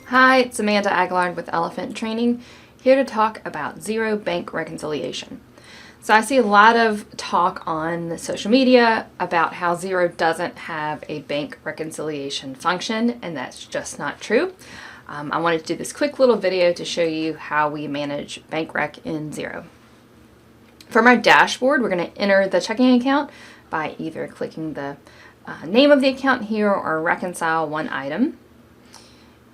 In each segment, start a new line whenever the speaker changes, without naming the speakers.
Hi, it's Amanda Aguilar with Elephant Training, here to talk about Xero bank reconciliation. So I see a lot of talk on social media about how Xero doesn't have a bank reconciliation function, and that's just not true. I wanted to do this quick little video to show you how we manage bank rec in Xero. From our dashboard, we're going to enter the checking account by either clicking the name of the account here or reconcile one item.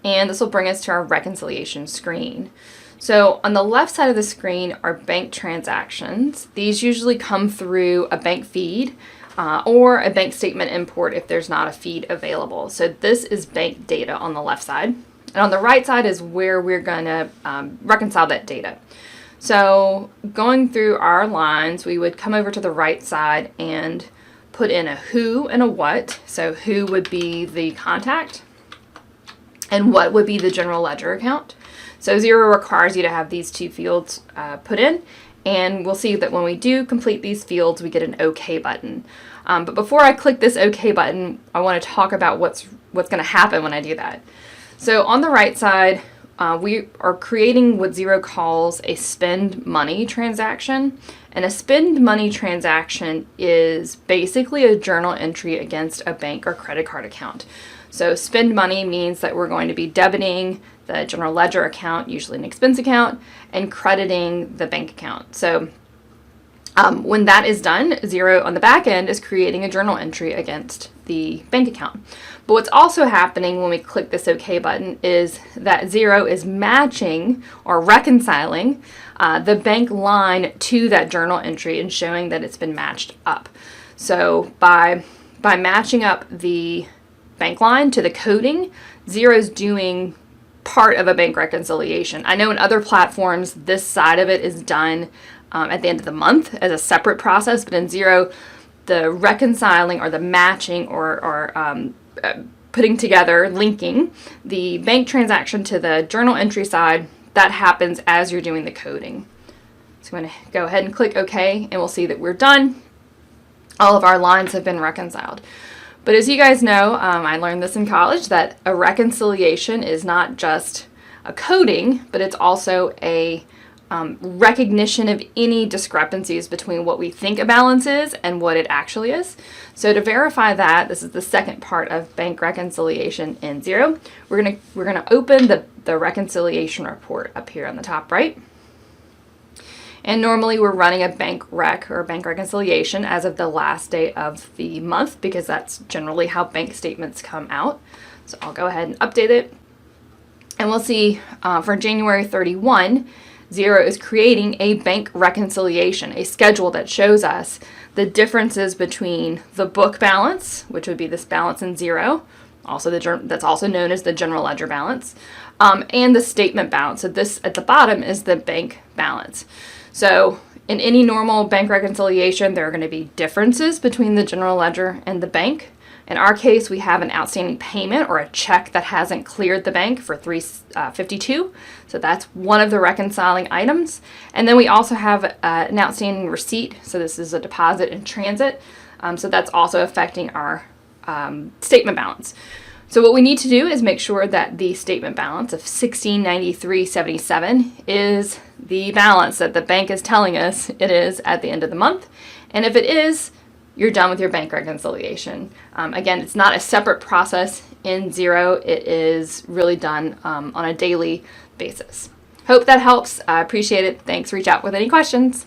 And this will bring us to our reconciliation screen. So on the left side of the screen are bank transactions. These usually come through a bank feed or a bank statement import if there's not a feed available. So this is bank data on the left side. And on the right side is where we're going to reconcile that data. So going through our lines, we would come over to the right side and put in a who and a what. So who would be the contact, and what would be the general ledger account. So Xero requires you to have these two fields put in, and we'll see that when we do complete these fields, we get an OK button. But before I click this OK button, I want to talk about what's going to happen when I do that. So on the right side, we are creating what Xero calls a spend money transaction. And a spend money transaction is basically a journal entry against a bank or credit card account. So spend money means that we're going to be debiting the general ledger account, usually an expense account, and crediting the bank account. So when that is done, Xero on the back end is creating a journal entry against the bank account. But what's also happening when we click this OK button is that Xero is matching or reconciling the bank line to that journal entry and showing that it's been matched up. So by matching up the bank line to the coding, Xero's doing part of a bank reconciliation. I know in other platforms this side of it is done at the end of the month as a separate process, but in Xero, the reconciling or the matching or putting together, linking the bank transaction to the journal entry side, that happens as you're doing the coding. So I'm going to go ahead and click OK, and we'll see that we're done. All of our lines have been reconciled. But as you guys know, I learned this in college, that a reconciliation is not just a coding, but it's also a recognition of any discrepancies between what we think a balance is and what it actually is. So to verify that, this is the second part of bank reconciliation in Xero. We're gonna open the reconciliation report up here on the top right. And normally we're running a bank rec or bank reconciliation as of the last day of the month, because that's generally how bank statements come out. So I'll go ahead and update it. And we'll see for January 31, Xero is creating a bank reconciliation, a schedule that shows us the differences between the book balance, which would be this balance in Xero, that's also known as the general ledger balance, and the statement balance. So this at the bottom is the bank balance. So in any normal bank reconciliation, there are going to be differences between the general ledger and the bank. In our case, we have an outstanding payment or a check that hasn't cleared the bank for $352. So that's one of the reconciling items. And then we also have an outstanding receipt. So this is a deposit in transit. So that's also affecting our statement balance. So what we need to do is make sure that the statement balance of $1693.77 is the balance that the bank is telling us it is at the end of the month. And if it is, you're done with your bank reconciliation. Again, it's not a separate process in Xero. It is really done on a daily basis. Hope that helps. I appreciate it. Thanks. Reach out with any questions.